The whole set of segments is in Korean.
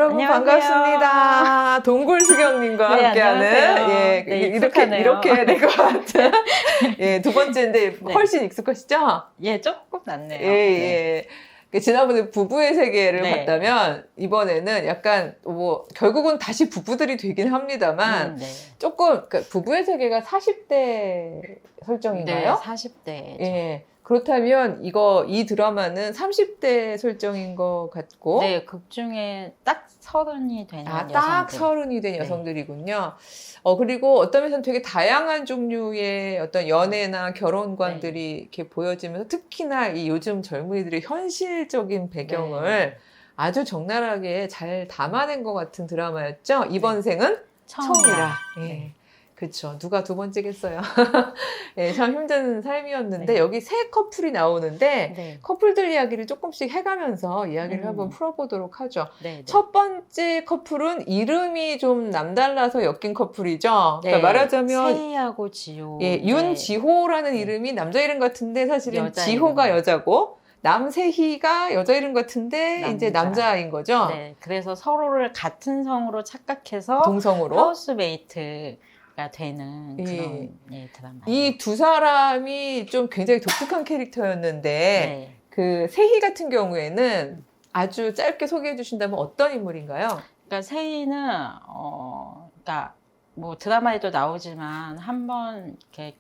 여러분 안녕하세요. 반갑습니다. 동굴수경님과 네, 함께하는 안녕하세요. 네, 익숙하네요. 이렇게 해야 될 것 같은 두 번째인데 네. 훨씬 익숙하시죠? 예, 조금 낫네요. 예, 예. 지난번에 부부의 세계를 네. 봤다면 이번에는 약간 뭐 결국은 다시 부부들이 되긴 합니다만 네. 조금 그러니까 부부의 세계가 40대 설정인가요? 네, 40대. 예. 그렇다면 이 드라마는 30대 설정인 것 같고 네, 극 중에 딱 30이 되는 딱 여성들. 30이 된 네. 여성들이군요. 그리고 어떤 면에서는 되게 다양한 종류의 어떤 연애나 결혼관들이 이렇게 보여지면서 특히나 이 요즘 젊은이들의 현실적인 배경을 아주 적나라하게 잘 담아낸 것 같은 드라마였죠. 이번 생은 처음이라. 예. 네. 그렇죠. 누가 두 번째겠어요. 예, 참 힘든 삶이었는데 네. 여기 세 커플이 나오는데 네. 커플들 이야기를 조금씩 해가면서 이야기를 한번 풀어보도록 하죠. 네. 첫 번째 커플은 이름이 좀 남달라서 엮인 커플이죠. 네. 그러니까 말하자면 세희하고 지호. 예, 윤지호라는 네. 이름이 남자 이름 같은데 사실은 여자 지호가 이름. 여자고 남세희가 여자 이름 같은데 이제 남자인 거죠. 네. 그래서 서로를 같은 성으로 착각해서 동성으로. 하우스메이트가 되는 예. 그런 드라마. 이 두 사람이 좀 굉장히 독특한 캐릭터였는데 네. 그 세희 같은 경우에는 아주 짧게 소개해 주신다면 어떤 인물인가요? 그러니까 세희는 그러니까 뭐 드라마에도 나오지만 한번 이렇게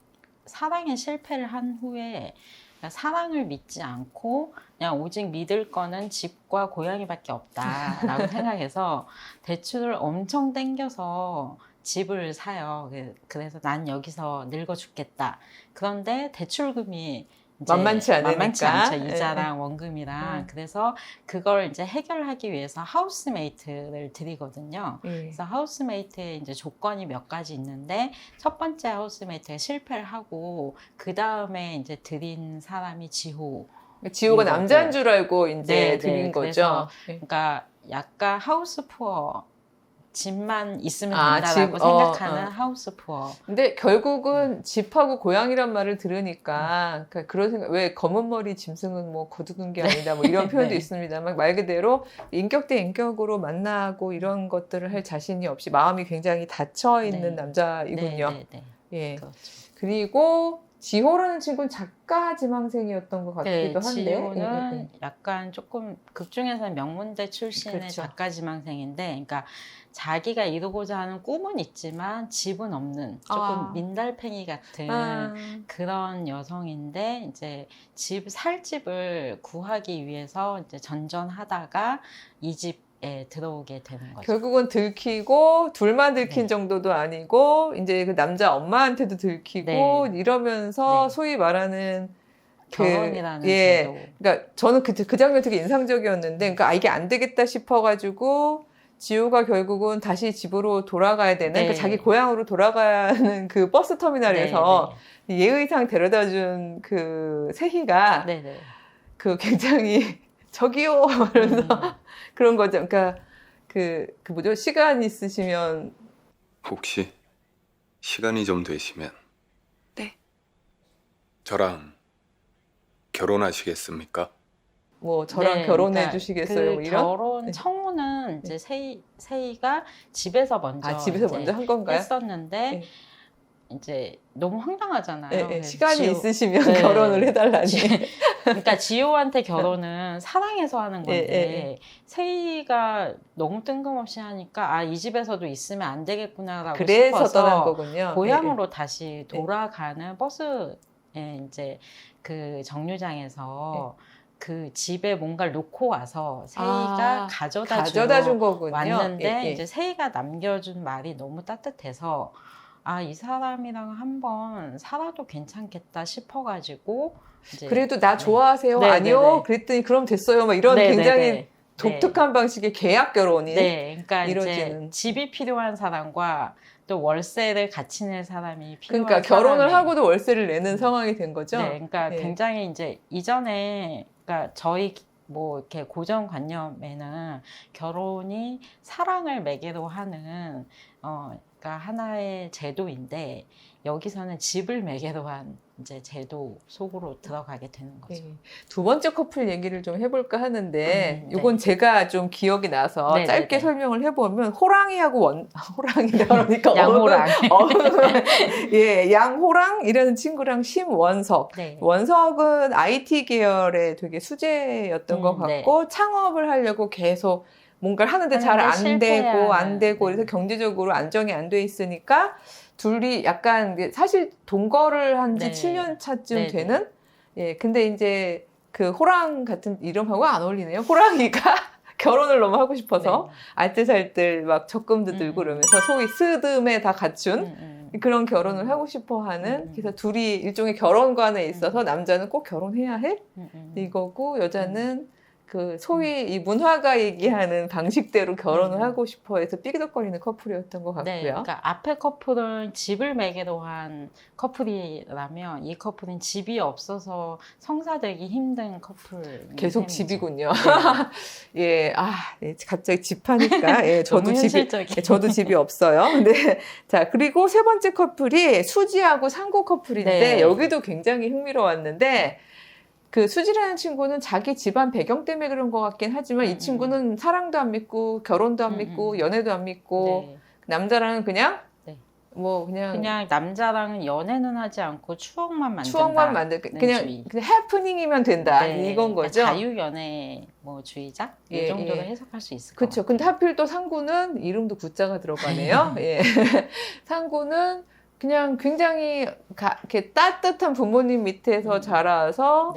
사랑에 실패를 한 후에 그러니까 사랑을 믿지 않고 그냥 오직 믿을 거는 집과 고양이밖에 없다라고 생각해서 대출을 엄청 땡겨서 집을 사요. 그래서 난 여기서 늙어 죽겠다. 그런데 대출금이 이제 만만치 않으니까. 이자랑 원금이랑. 그래서 그걸 이제 해결하기 위해서 하우스메이트를 드리거든요. 그래서 하우스메이트의 이제 조건이 몇 가지 있는데 첫 번째 하우스메이트가 실패를 하고 그 다음에 이제 드린 사람이 지호. 지호가 남자인 줄 알고 이제 네, 드린 네. 거죠. 그러니까 약간 하우스 푸어. 집만 있으면 아, 된다라고 집, 생각하는 하우스 푸어. 근데 결국은 집하고 고양이란 말을 들으니까 그러니까 그런 생각, 왜 검은 머리 짐승은 뭐 거두는 게 아니다 뭐 이런 표현도 네. 있습니다만 말 그대로 인격 대 인격으로 만나고 이런 것들을 할 자신이 없이 마음이 굉장히 닫혀 있는 네. 남자이군요. 네, 네, 네. 예. 그렇죠. 그리고 지호라는 친구는 작가 지망생이었던 것 네, 같기도 한데. 지호는 약간 조금 극 중에서는 명문대 출신의 그렇죠. 작가 지망생인데, 그러니까 자기가 이루고자 하는 꿈은 있지만 집은 없는 조금 민달팽이 같은 그런 여성인데 이제 살 집을 구하기 위해서 이제 전전하다가 이 집에 들어오게 되는 거죠. 결국은 들키고 둘만 들킨 네. 정도도 아니고 이제 그 남자 엄마한테도 들키고 네. 이러면서 네. 소위 말하는 결혼이라는 제도. 그러니까 저는 그 장면 되게 인상적이었는데, 그러니까 이게 안 되겠다 싶어가지고 지호가 결국은 다시 집으로 돌아가야 되는, 네. 그러니까 자기 고향으로 돌아가는 그 버스 터미널에서 네, 예의상 데려다준 그 세희가 네. 네. 그 굉장히 저기요 이러면서 그런 거죠. 그러니까 그 뭐죠? 시간 있으시면 혹시 시간이 좀 되시면 네. 저랑 결혼하시겠습니까? 뭐 저랑 네, 결혼해 그러니까 주시겠어요? 그 뭐 이런? 결혼 네. 청혼은 이제 세희가 집에서 먼저 집에서 이제 먼저 한 건가요? 했었는데 네. 이제 너무 황당하잖아요. 네, 그래서 시간이 있으시면 결혼을 해달라니. 그러니까 지호한테 결혼은 사랑해서 하는 건데 세희가 너무 뜬금없이 하니까 이 집에서도 있으면 안 되겠구나라고 그래서 싶어서 떠난 거군요. 고향으로 다시 돌아가는 버스에 이제 그 정류장에서 그 집에 뭔가를 놓고 와서 세희가 가져다 준 거군요. 왔는데 이제 세희가 남겨준 말이 너무 따뜻해서 이 사람이랑 한번 살아도 괜찮겠다 싶어가지고 이제 그래도 나 좋아하세요? 네, 아니요? 네, 네. 그랬더니 그럼 됐어요. 막 이런 네, 굉장히 네, 네. 독특한 방식의 계약 결혼이 그러니까 이루어지는. 이제 집이 필요한 사람과 또 월세를 같이 낼 사람이 필요한 그러니까 결혼을 사람의- 하고도 월세를 내는 상황이 된 거죠. 네, 그러니까 굉장히 이제 이전에 그러니까 저희 뭐 이렇게 고정관념에는 결혼이 사랑을 매개로 하는 그러니까 하나의 제도인데 여기서는 집을 매개로 한 이제 제도 속으로 들어가게 되는 거죠. 네. 두 번째 커플 얘기를 좀 해볼까 하는데, 네. 이건 제가 좀 기억이 나서 네, 짧게 네, 네. 설명을 해보면, 호랑이하고 호랑이다 그러니까 양호랑. 예, 양호랑이라는 친구랑 심원석. 네. 원석은 IT 계열의 되게 수재였던 것 같고, 창업을 하려고 계속 뭔가를 하는데 잘 안 되고, 안 되고, 그래서 경제적으로 안정이 안 돼 있으니까, 둘이 약간 사실 동거를 한 지 네. 7년 차쯤 네, 되는? 예, 근데 이제 그 호랑 같은 이름하고 안 어울리네요. 호랑이가 결혼을 너무 하고 싶어서 알뜰살뜰 막 적금도 들고 그러면서 소위 스드메 다 갖춘 그런 결혼을 하고 싶어 하는, 그래서 둘이 일종의 결혼관에 있어서 남자는 꼭 결혼해야 해? 이거고 여자는 그 소위 이 문화가 얘기하는 방식대로 결혼을 하고 싶어 해서 삐그덕거리는 커플이었던 것 같고요. 네, 그러니까 앞에 커플은 집을 매개로 한 커플이라면 이 커플은 집이 없어서 성사되기 힘든 커플. 계속 집이군요. 예, 예, 갑자기 집하니까 예, 저도 집이 없어요. 네, 자 그리고 세 번째 커플이 수지하고 상구 커플인데 네. 여기도 굉장히 흥미로웠는데. 그 수지라는 친구는 자기 집안 배경 때문에 그런 것 같긴 하지만 이 친구는 사랑도 안 믿고 결혼도 안 믿고 연애도 안 믿고 네. 남자랑은 그냥 네. 뭐 그냥 남자랑은 연애는 하지 않고 추억만 만들 그냥 해프닝이면 된다 이건 거죠. 그러니까 자유 연애 뭐 주의자 이 정도로 해석할 수 있을 것 같아요. 그렇죠. 근데 하필 또 상구는 이름도 구자가 들어가네요. 예. 상구는 그냥 굉장히 이렇게 따뜻한 부모님 밑에서 자라서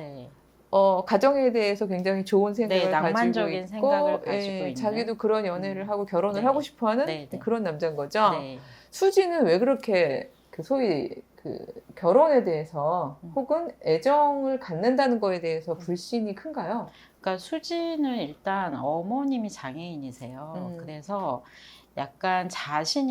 가정에 대해서 굉장히 좋은 생각을 가지고 있고 생각을 가지고 있는 자기도 그런 연애를 하고 결혼을 하고 싶어하는 그런 남자인 거죠. 수지는 왜 그렇게 그 소위 그 결혼에 대해서 혹은 애정을 갖는다는 거에 대해서 불신이 큰가요? 그러니까 수지는 일단 어머님이 장애인이세요. 그래서 약간 자신이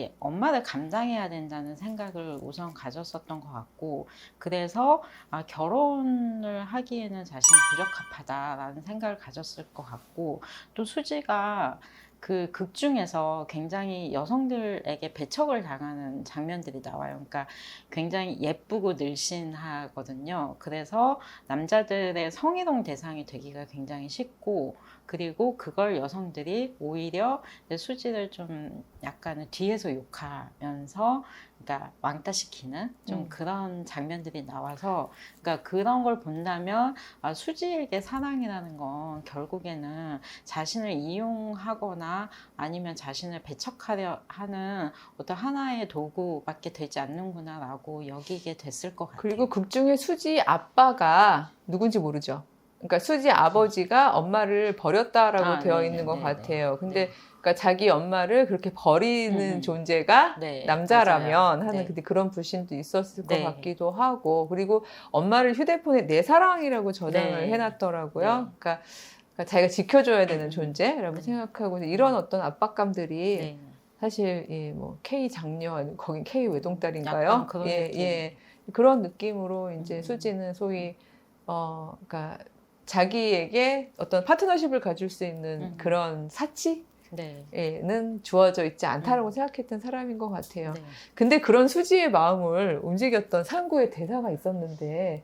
이 엄마를 감당해야 된다는 생각을 우선 가졌었던 것 같고, 그래서 결혼을 하기에는 자신이 부적합하다라는 생각을 가졌을 것 같고, 또 수지가 그 극 중에서 굉장히 여성들에게 배척을 당하는 장면들이 나와요. 그러니까 굉장히 예쁘고 늘씬하거든요. 그래서 남자들의 성희롱 대상이 되기가 굉장히 쉽고, 그리고 그걸 여성들이 오히려 수지를 좀 약간 뒤에서 욕하면서 그러니까 왕따시키는 좀 그런 장면들이 나와서, 그러니까 그런 걸 본다면 수지에게 사랑이라는 건 결국에는 자신을 이용하거나 아니면 자신을 배척하려 하는 어떤 하나의 도구밖에 되지 않는구나라고 여기게 됐을 것 같아요. 그리고 극 중에 수지 아빠가 누군지 모르죠. 그러니까 수지 아버지가 엄마를 버렸다라고 되어 있는 것 같아요. 근데 그러니까 자기 엄마를 그렇게 버리는 존재가 남자라면 맞아요. 하는 근데 그런 불신도 있었을 것 같기도 하고, 그리고 엄마를 휴대폰에 내 사랑이라고 저장을 해놨더라고요. 그러니까 자기가 지켜줘야 되는 존재라고 생각하고 이런 어떤 압박감들이 사실 뭐 K 장녀 거긴 K 외동딸인가요? 그런 느낌. 그런 느낌으로 이제 수지는 소위 그러니까 자기에게 어떤 파트너십을 가질 수 있는 그런 사치는 주어져 있지 않다라고 생각했던 사람인 것 같아요. 근데 그런 수지의 마음을 움직였던 상구의 대사가 있었는데,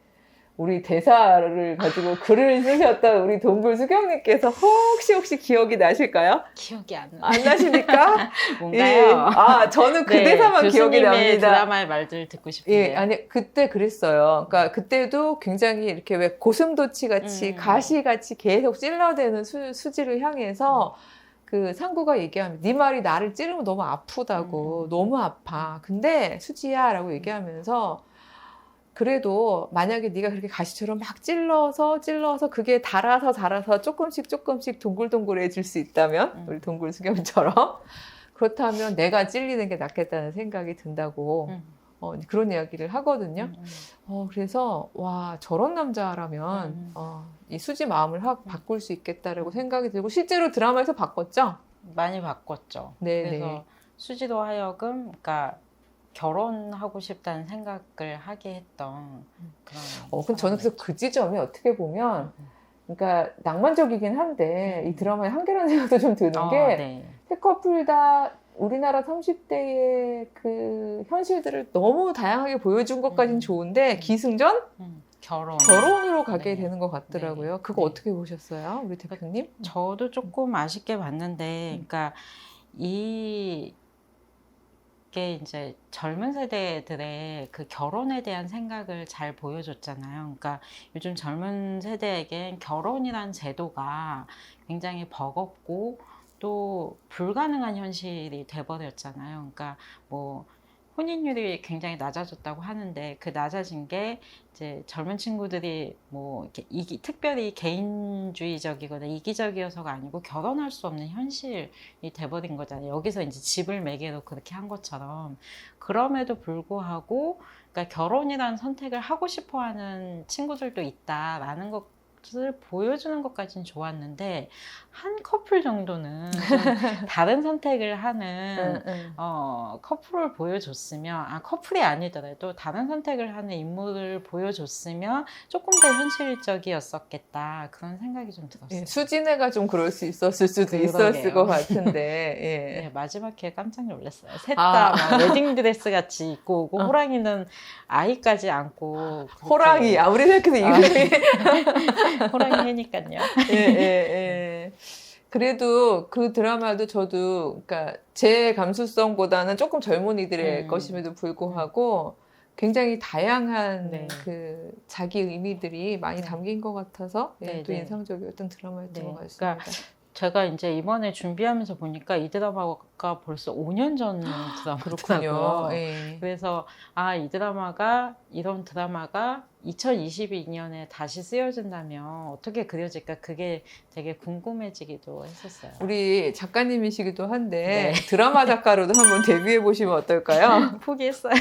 우리 대사를 가지고 글을 쓰셨던 우리 동굴 수경님께서 혹시 기억이 나실까요? 기억이 안 나십니까? 뭔가요? 저는 그 대사만 기억이 납니다. 드라마의 말들 듣고 싶은데요. 아니 그때 그랬어요. 그러니까 그때도 굉장히 이렇게 왜 고슴도치 같이 가시 같이 계속 찔러대는 수지를 향해서 그 상구가 얘기하면 네 말이 나를 찌르면 너무 아프다고 너무 아파. 근데 수지야라고 얘기하면서 그래도 만약에 네가 그렇게 가시처럼 막 찔러서 그게 달아서 조금씩 동글동글해질 수 있다면 우리 동굴 수경처럼 그렇다면 내가 찔리는 게 낫겠다는 생각이 든다고 그런 이야기를 하거든요. 그래서 와 저런 남자라면 이 수지 마음을 확 바꿀 수 있겠다라고 생각이 들고 실제로 드라마에서 바꿨죠? 많이 바꿨죠. 그래서 수지로 하여금 그러니까 결혼하고 싶다는 생각을 하게 했던 그런. 그럼 저는 그래서 그 지점이 어떻게 보면, 그러니까 낭만적이긴 한데 이 드라마의 한계라는 생각도 좀 드는 게 세 커플 다 우리나라 30대의 그 현실들을 너무 다양하게 보여준 것까지는 좋은데 기승전 결혼으로 가게 네. 되는 것 같더라고요. 네. 그거 네. 어떻게 보셨어요, 우리 대표님? 저도 조금 아쉽게 봤는데, 그러니까 이게 이제 젊은 세대들의 그 결혼에 대한 생각을 잘 보여줬잖아요. 그러니까 요즘 젊은 세대에겐 결혼이란 제도가 굉장히 버겁고 또 불가능한 현실이 돼버렸잖아요. 그러니까 뭐 혼인율이 굉장히 낮아졌다고 하는데 그 낮아진 게 이제 젊은 친구들이 뭐 이렇게 특별히 개인주의적이거나 이기적이어서가 아니고 결혼할 수 없는 현실이 돼버린 거잖아요. 여기서 이제 집을 매개로 그렇게 한 것처럼. 그럼에도 불구하고 그러니까 결혼이라는 선택을 하고 싶어하는 친구들도 있다라는 것을 보여주는 것까지는 좋았는데 한 커플 정도는 좀 다른 선택을 하는 커플을 보여줬으면 커플이 아니더라도 다른 선택을 하는 인물을 보여줬으면 조금 더 현실적이었었겠다 그런 생각이 좀 들었어요. 예, 수진애가 좀 그럴 수 있었을 수도 그러게요. 있었을 것 같은데. 예. 네, 마지막에 깜짝 놀랐어요. 셋 다 웨딩드레스 같이 입고 오고 호랑이는 아이까지 안고 호랑이 아무리 생각해도 이름이 호랑이 해니까요. 예. 그래도 그 드라마도 저도 그러니까 제 감수성보다는 조금 젊은이들의 것임에도 불구하고 굉장히 다양한 그 자기 의미들이 많이 담긴 것 같아서 또 인상적이었던 드라마였던 것 같습니다. 그러니까 제가 이제 이번에 준비하면서 보니까 이 드라마가 벌써 5년 전 그렇군요. 드라마더라고요. 예. 그래서 이런 드라마가 2022년에 다시 쓰여진다면 어떻게 그려질까 그게 되게 궁금해지기도 했었어요. 우리 작가님이시기도 한데 드라마 작가로도 한번 데뷔해 보시면 어떨까요? 포기했어요.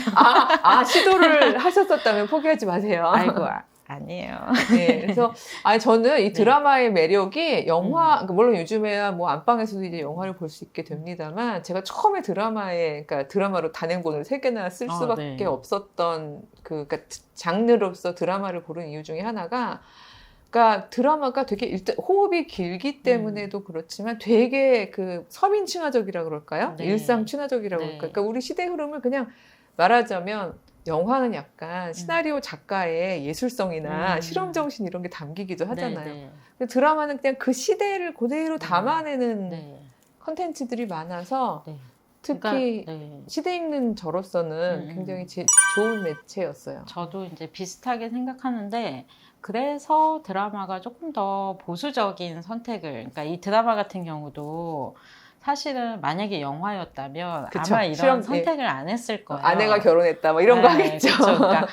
시도를 하셨었다면 포기하지 마세요. 아이고 아니에요. 네, 그래서 저는 이 드라마의 매력이 영화, 물론 요즘에야 뭐 안방에서도 이제 영화를 볼 수 있게 됩니다만 제가 처음에 그러니까 드라마로 단행본을 3개나 쓸 수밖에 없었던 그러니까 장르로서 드라마를 고른 이유 중에 하나가 그러니까 드라마가 되게 일단 호흡이 길기 때문에도 그렇지만 되게 그 서민 친화적이라 그럴까요? 일상 친화적이라고 그럴까요? 그러니까 우리 시대 흐름을 그냥 말하자면 영화는 약간 시나리오 작가의 예술성이나 실험 정신 이런 게 담기기도 하잖아요. 근데 드라마는 그냥 그 시대를 그대로 담아내는 컨텐츠들이 많아서 특히 시대 읽는 저로서는 굉장히 좋은 매체였어요. 저도 이제 비슷하게 생각하는데 그래서 드라마가 조금 더 보수적인 선택을 그러니까 이 드라마 같은 경우도 사실은 만약에 영화였다면 그쵸, 아마 이런 선택을 안 했을 거예요. 아내가 결혼했다 뭐 이런 거 하겠죠. 그쵸. 그러니까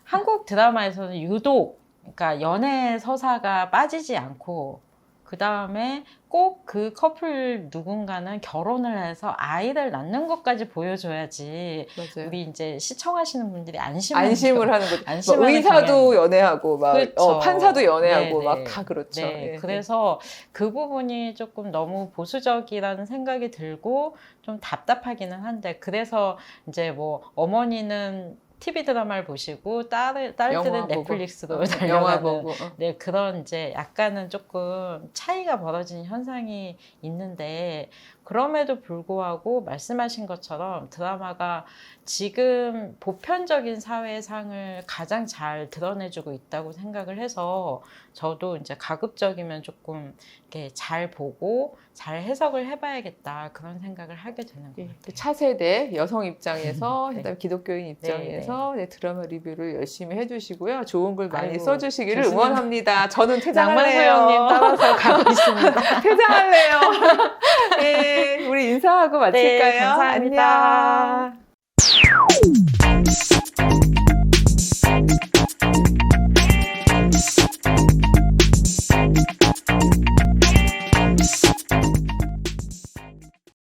한국 드라마에서는 유독 그러니까 연애 서사가 빠지지 않고 그 다음에 꼭 그 커플 누군가는 결혼을 해서 아이를 낳는 것까지 보여줘야지 맞아요. 우리 이제 시청하시는 분들이 안심을 하는 거죠. 뭐 의사도 연애하고 막 판사도 연애하고 막 다 그렇죠. 그래서 그 부분이 조금 너무 보수적이라는 생각이 들고 좀 답답하기는 한데 그래서 이제 뭐 어머니는 TV 드라마를 보시고 딸들은 넷플릭스로 달려가는 그런 이제 약간은 조금 차이가 벌어지는 현상이 있는데 그럼에도 불구하고 말씀하신 것처럼 드라마가 지금 보편적인 사회상을 가장 잘 드러내주고 있다고 생각을 해서 저도 이제 가급적이면 조금 이렇게 잘 보고 잘 해석을 해봐야겠다 그런 생각을 하게 되는 것 같아요. 차세대 여성 입장에서 그다음에 기독교인 입장에서 드라마 리뷰를 열심히 해주시고요. 좋은 글 많이 써주시기를 응원합니다. 저는 퇴장할래요. 낭만소연님 따라서 가고 있습니다. 퇴장할래요. 네, 우리 인사하고 마칠까요? 감사합니다. 안녕.